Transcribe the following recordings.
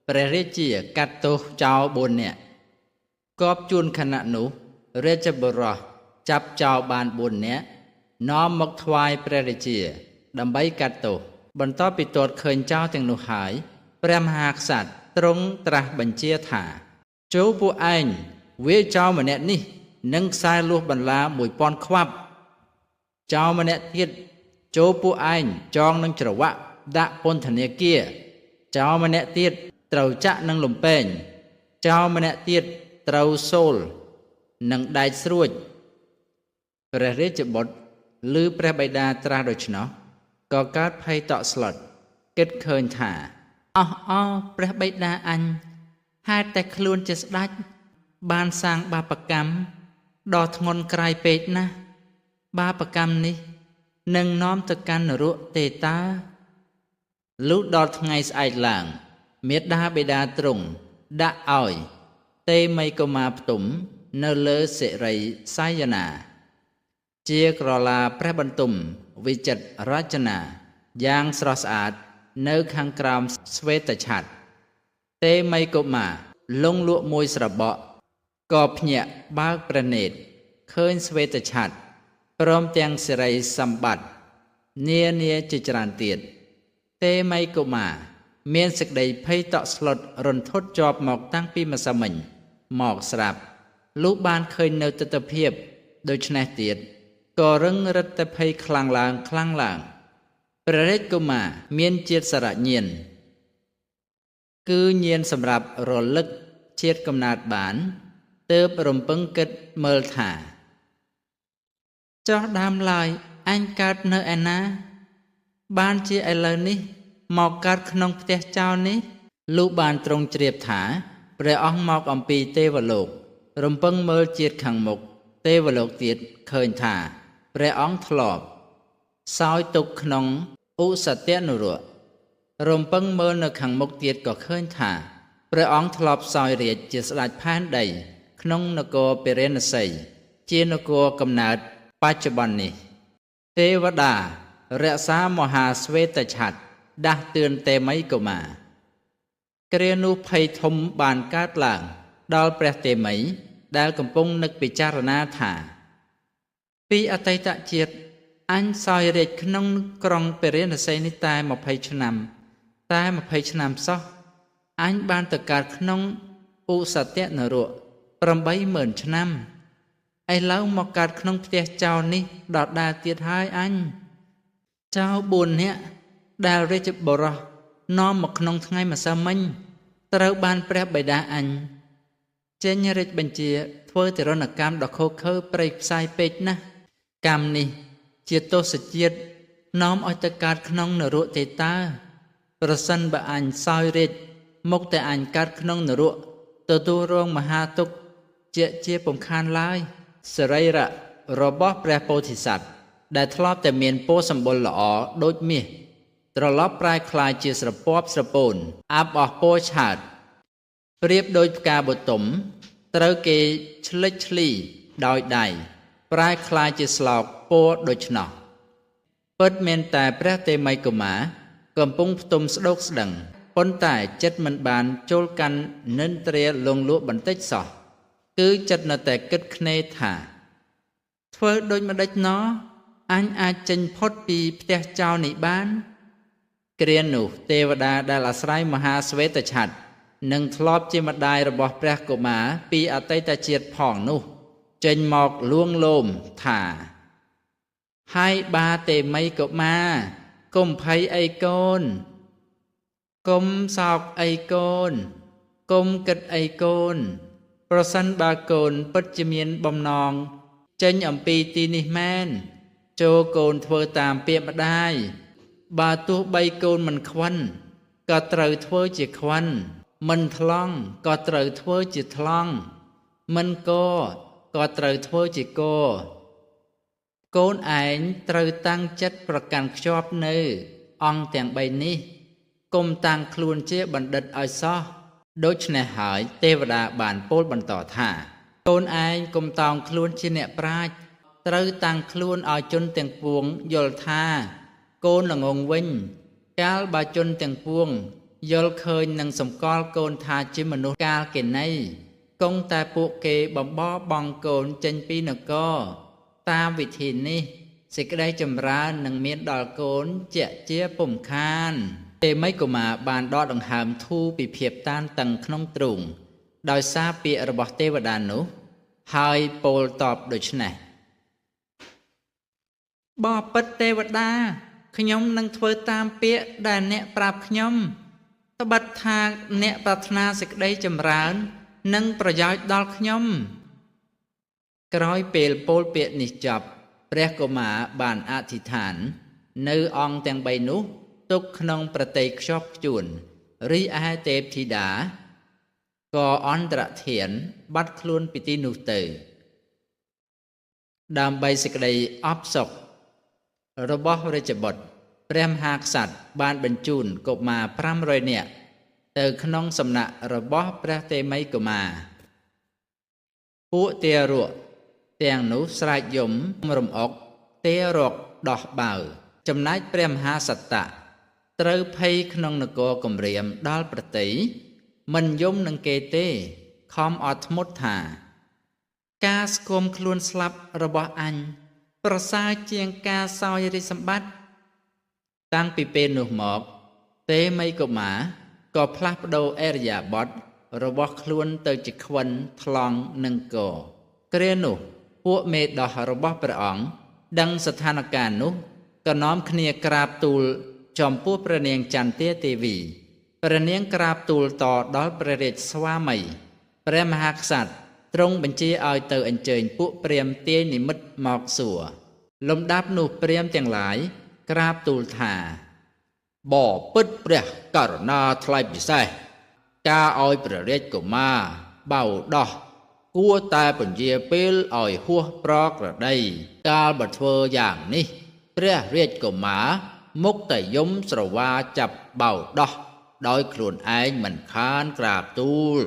ព្រះរាជាកាត់ទោសចោល4 នាក់គប់ជួនខណៈនោះរាជបុរសចាប់ចោលបាន4 នាក់នាំមកថ្វាយព្រះរាជាដើម្បីកាត់ទោសបន្ទាប់ពីទាត់ឃើញចោលទាំងនោះហើយព្រះមហាក្សត្រទ្រង់ត្រាស់បញ្ជាថាចូលពួកឯងវាចោលម្នាក់នេះនឹងខ្សែលួសបន្លា1000 ខ្វាប់ចោលម្នាក់ទៀតចូលពួកឯងចងនឹងច្រវាក់ដាក់ពន្ធនាគារចោលម្នាក់ទៀតត្រូវចាក់នឹងលំពែងចោលម្នាក់ទៀតត្រូវសូលនឹងដែកស្រួចព្រះរាជបុត្រឮព្រះបិតាត្រាស់ដូច្នោះក៏កើតភ័យតក់ស្លុតគិតឃើញថាអស់ព្រះបិតាអញហេតុតែខ្លួនជាស្ដេចបានសាងបាបកម្មដ៏ធ្ងន់ក្រៃពេកណាស់បាបកម្មនេះនឹងនាំទៅកាន់នរកទេតើលុះដល់ថ្ងៃស្អែកឡើងមាតាបិតាទ្រង់ដាក់ឲ្យទេមីកុមារផ្ទុំនៅលើសិរីសាយនាជាក្រឡាព្រះបន្ទុំវិចិត្ររចនាយ៉ាងស្រស់ស្អាតនៅខាងក្រោមស្វេតឆ័ត្រទេមីកុមារលងលក់មួយស្របក់ក៏ភ្ញាក់បើកព្រះនេត្រឃើញស្វេតឆ័ត្រព្រមទាំងសិរីសម្បត្តិនានាជាច្រើនទៀតទេមីកុមារមានសេចក្តីភ័យតក់ស្លុតរន្ធត់ជាប់មកតាំងពីម្សិលមិញមកស្រាប់លុះបានឃើញនៅទិដ្ឋភាពដូច្នេះទៀតក៏រឹងរិទ្ធភ័យខ្លាំងឡើងព្រះរាជកុមារមានជាតិសារញាណគឺញាណសម្រាប់រលឹកជាតិកំណើតបានទើបរំពឹងគិតមើលថាចោះដើមឡើយអញកើតនៅឯណាបានជាឥឡូវនេះមកកើតក្នុងផ្ទះចោលនេះលុះបានទ្រង់ជ្រាបថាព្រះអង្គមកអំពីទេវលោករំពឹងមើលជាតិខាងមុខទេវលោកទៀតឃើញថាព្រះអង្គធ្លាប់សោយទុកក្នុងឧសតនរករំពឹងមើលនៅខាងមុខទៀតក៏ឃើញថាព្រះអង្គធ្លាប់សោយរាជ្យជាស្ដេចផែនដីក្នុងនគរពារាណសីជានគរកំណើតបច្ចុប្បន្ននេះទេវតារក្សាមហាស្វេតឆ័ត្រដាស់តឿនទេមីកុមារគ្រានោះភ័យធំបានកើតឡើងដល់ព្រះទេមីដែលកំពុងនឹកពិចារណាថាពីអតីតជាតិអញសោយរាជ្យក្នុងក្រុងពារាណសីនេះតែ20 ឆ្នាំតែ20 ឆ្នាំសោះអញបានទៅកើតក្នុងឧសតនរក80000 ឆ្នាំឥឡូវមកកើតក្នុងផ្ទះចោលនេះដដែលទៀតហើយអញចោល4 នាក់ដែលរាជបុរសនាំមកក្នុងថ្ងៃម្សិលមិញត្រូវបានព្រះបិតាអញចេញរាជបញ្ជាធ្វើទរណកម្មដ៏ឃោរឃៅព្រៃផ្សាយពេកណាស់កម្មនេះជាទោសជាតិនាំឲ្យទៅកើតក្នុងនរកទេតើប្រសិនបើអញសោយរាជ្យមកតែអញកើតក្នុងនរកទទួលរងមហាទុក្ខជាពំខានឡើយសរីរៈរបស់ព្រះពោធិសត្វដែលធ្លាប់តែមានពណ៌សម្បុរល្អដូចមាសត្រឡប់ប្រែក្លាយជាស្រពាប់ស្រពោនអាប់អស់ពណ៌ឆើតប្រៀបដូចផ្កាបទុមត្រូវគេឆ្លិចឆ្លីដោយដៃប្រែក្លាយជាស្លោកពណ៌ដូច្នោះពិតមែនតែព្រះទេមីកុមារកំពុងផ្ទុំស្ដោកស្ដឹងប៉ុន្តែចិត្តមិនបានចូលកាន់និន្ទ្រាលងលក់បន្តិចសោះគឺចិត្តនៅតែគិតគ្នេរថាធ្វើដូចម្ដេចណោះអញអាចចេញផុតពីផ្ទះចោលនេះបានគ្រានោះទេវតាដែលអាស្រ័យមហាស្វេតឆ័ត្រនិងធ្លាប់ជាម្ដាយរបស់ព្រះកុមារពីអតីតជាតិផងនោះចេញមកលួងលោមថាហើយបាទេមីកុមារកុំភ័យអីកូនកុំសោកអីកូនកុំគិតអីកូនប្រសិនបើកូនពិតជាមានបំណងចេញអំពីទីនេះមែនចូលកូនធ្វើតាមពាក្យម្ដាយបើទោះបីកូនមិនខ្វិនក៏ត្រូវធ្វើជាខ្វិនមិនថ្លង់ក៏ត្រូវធ្វើជាថ្លង់មិនកក៏ត្រូវធ្វើជាកកូនឯងត្រូវតាំងចិត្តប្រកាន់ខ្ជាប់នៅអង្គទាំង3នេះកុំតាំងខ្លួនជាបណ្ឌិតឲ្យសោះដូច្នេះហើយទេវតាបានពោលបន្តថាកូនឯងកុំតោងខ្លួនជាអ្នកប្រាជ្ញត្រូវតាំងខ្លួនឲ្យជនទាំងពួងយល់ថាកូនល្ងងវិញកាលបើជនទាំងពួង យល់ឃើញនឹងសម្គាល់កូនថាជាមនុស្សកាលគេណីគង់តែពួកគេបំបរបង់កូនចេញពីនគរតាមវិធីនេះសេចក្តីចម្រើននឹងមានដល់កូនជាជាពុំខានទេមីកុមារបានដកដង្ហើមធូរពីភាពតានតឹងក្នុងទ្រូងដោយសារពាក្យរបស់ទេវតានោះហើយពោលតបដូច្នេះបបិទ្ធទេវតាខ្ញុំនឹងធ្វើតាមពាក្យដែលអ្នកប្រាប់ខ្ញុំត្បិតថាអ្នកប្រាថ្នាសេចក្តីចម្រើននិងប្រយោជន៍ដល់ខ្ញុំក្រោយពេលពោលពាក្យនេះចប់ព្រះកុមារបានអធិដ្ឋាននៅអង្គទាំង3នោះទុកក្នុងប្រតិខ្ជាប់ខ្ជួនរីឯទេពធីតាក៏អន្តរធានបាត់ខ្លួនពីទីនោះទៅដើម្បីសេចក្តីអបសុខរបស់រាជបុត្រព្រះមហាក្សត្របានបញ្ជូនកុមារ500នាក់ទៅក្នុងសំណាក់របស់ព្រះតេមិយកុមារពួកទារកទាំងនោះស្រែកយំរំអុកទារកដោះបាវចំណែកព្រះមហាសត្តៈត្រូវភ័យក្នុងនគរគំរាមដល់ប្រតិមិនយំនឹងគេទេខំអត់ធ្មត់ថាការស្គមខ្លួនស្លាប់របស់អញប្រសើរជាងការសោយរាជសម្បត្តិតាំងពីពេលនោះមកទេមិយកុមារក៏ផ្លាស់ប្ដូរអរិយាបថរបស់ខ្លួនទៅជាខ្វិនថ្លង់និងកគ្រានោះពួកមេដោះរបស់ព្រះអង្គដឹងស្ថានភាពនោះក៏នាំគ្នាក្រាបទូលចំពោះព្រះនាងចន្ទាទេវីព្រះនាងក្រាបទូលតដល់ព្រះរាជស្វាមីព្រះមហាក្សត្រទ្រង់បញ្ជាឲ្យទៅអញ្ជើញពួកព្រាហ្មណ៍ទាយនិមិត្តមកសួរលំដាប់នោះព្រាហ្មណ៍ទាំងឡាយក្រាបទូលថាបពិតព្រះករុណាថ្លៃពិសេសការឲ្យព្រះរាជកុមារបៅដោះគួរតែពន្យាពេលឲ្យហួសប្រក្រតីកាលបើធ្វើយ៉ាងនេះព្រះរាជកុមារមុខតែយំស្រវាចាប់បៅដោះដោយខ្លួនឯងមិនខានក្រាបទូល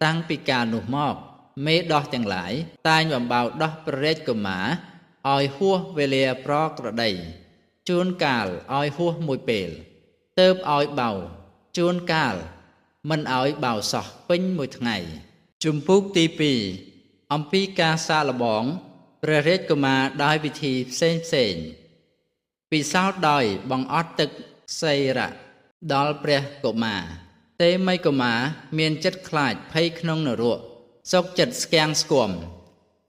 តាំងពីកាលនោះមកមេដោះទាំងឡាយតែងបំបៅដោះព្រះរាជកុមារឲ្យហួសវេលាប្រក្រតីជួនកាលឲ្យហួសមួយពេលទើបឲ្យបៅជួនកាលមិនឲ្យបៅសោះពេញមួយថ្ងៃជំពូកទី2អំពីការសាកល្បងព្រះរាជកុមារដោយវិធីផ្សេងពិសោធន៍ដោយបង្អត់ទឹកសីរៈដល់ព្រះកុមារទេមិយកុមារមានចិត្តខ្លាចភ័យក្នុងនរកសុខចិត្តស្គាំងស្គំ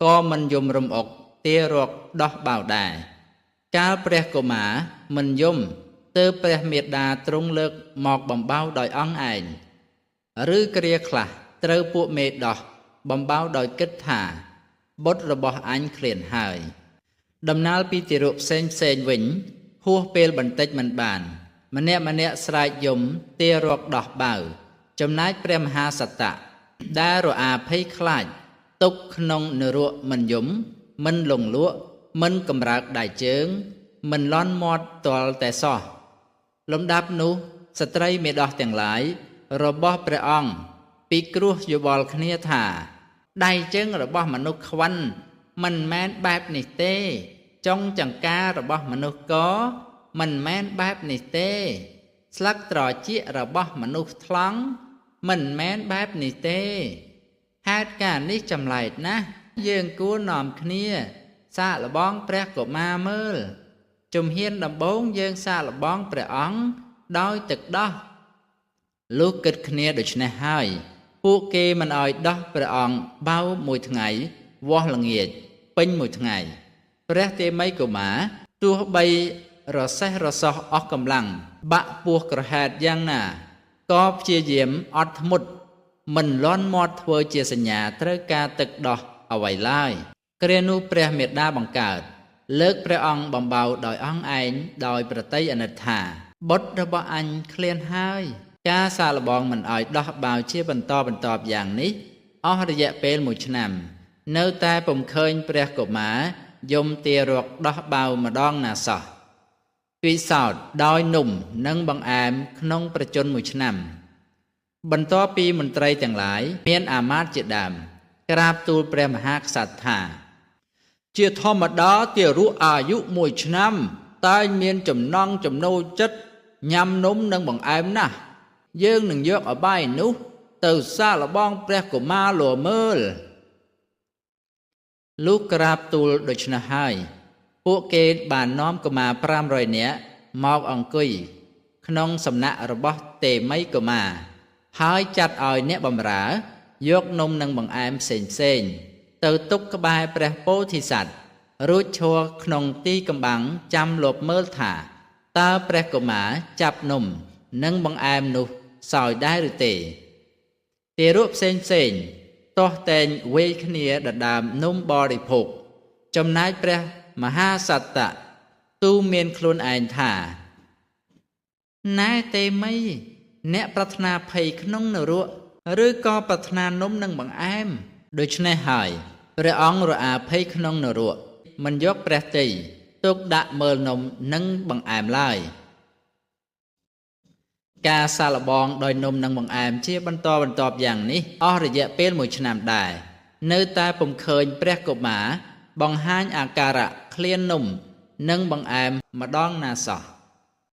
ក៏មិនយំរំអុកទារកដោះបៅដែរកាលព្រះកុមារមិនយំទើបព្រះមេដាទ្រង់លើកមកបំបៅដោយអង្គឯងឬគ្រាខ្លះត្រូវពួកមេដោះបំបៅដោយគិតថាបុត្ររបស់អញឃ្លានហើយដំណើរពីទារកផ្សេងវិញហួសពេលបន្តិចមិនបានម្នាក់ស្រែកយំទារកដោះបៅចំណែកព្រះមហាសត្តៈដែលរអាភ័យខ្លាចទុកក្នុងនរកមិនយំមិនលងលក់មិនកម្រើកដៃជើងមិនលន់មាត់ទាល់តែសោះលំដាប់នោះស្ត្រីមេដោះទាំងឡាយរបស់ព្រះអង្គពិគ្រោះយោបល់គ្នាថាដៃជើងរបស់មនុស្សខ្វិនមិនមែនបែបនេះទេចុងចង្ការរបស់មនុស្សកមិនមែនបែបនេះទេស្លឹកត្រចៀករបស់មនុស្សថ្លង់មិនមែនបែបនេះទេហេតុការណ៍នេះចម្លែកណាស់យើងគួរនាំគ្នាសាកល្បងព្រះកុមារមើលជំហានដំបូងយើងសាកល្បងព្រះអង្គដោយទឹកដោះលុះគិតគ្នាដូច្នេះហើយពួកគេមិនឲ្យដោះព្រះអង្គបៅមួយថ្ងៃវាស់ល្ងាចពេញមួយថ្ងៃព្រះតេមិយកុមារទោះបីរសេះរសោះអស់កម្លាំងបាក់ពោះក្រហេតយ៉ាងណាក៏ព្យាយាមអត់ធ្មត់មិនលន់មាត់ធ្វើជាសញ្ញាត្រូវការទឹកដោះអ្វីឡើយគ្រានោះព្រះមេដាបង្កើតលើកព្រះអង្គបំបៅដោយអង្គឯងដោយប្រតិអាណិតថាបុត្ររបស់អញឃ្លានហើយការសាកល្បងមិនឲ្យដោះបៅជាបន្តបន្ទាប់យ៉ាងនេះអស់រយៈពេល1ឆ្នាំនៅតែពុំឃើញព្រះកុមារយំទារកដោះបៅម្ដងណាសោះពិសោធន៍ដោយនំនិងបង្អែមក្នុងប្រជញ្ញ1ឆ្នាំបន្ទាប់ពីមន្ត្រីទាំងឡាយមានអាមាត្យជាដើមក្រាបទូលព្រះមហាក្សត្រថាជាធម្មតាទារកអាយុ1ឆ្នាំតែមានចំណង់ចំណូលចិត្តញ៉ាំនំនិងបង្អែមណាស់ យើងនឹងយកអបាយនោះទៅសាកល្បងព្រះកុមារលួមើលលុះក្រាបទូលដូច្នោះហើយពួកគេបាននាំកុមារ500នាក់មកអង្គុយក្នុងសំណាក់របស់ទេមីកុមារហើយចាត់ឲ្យអ្នកបម្រើយកនំនិងបង្អែមផ្សេងៗទៅទុកក្បែរព្រះពោធិសត្វរួចឈរក្នុងទីកម្បាំងចាំលបមើលថាតើព្រះកុមារចាប់នំនិងបង្អែមនោះសោយដែរឬទេទារកផ្សេងទាស់តែងវេយគ្នាដណ្ដើមនំបរិភោគចំណែកព្រះមហាសត្តៈទូមានខ្លួនឯងថាណែទេមីអ្នកប្រាថ្នាភ័យក្នុងនរកឬក៏ប្រាថ្នានំនិងបង្អែមដូច្នេះហើយព្រះអង្គរអាភ័យក្នុងនរកមិនយកព្រះទ័យទុកដាក់មើលនំនិងបង្អែមឡើយការសាកល្បងដោយនំនិងបង្អែមជាបន្តបន្ទាប់យ៉ាងនេះអស់រយៈពេល1ឆ្នាំដែរនៅតែពុំឃើញព្រះកុមារបង្ហាញអាការៈឃ្លាននំនិងបង្អែមម្ដងណាសោះ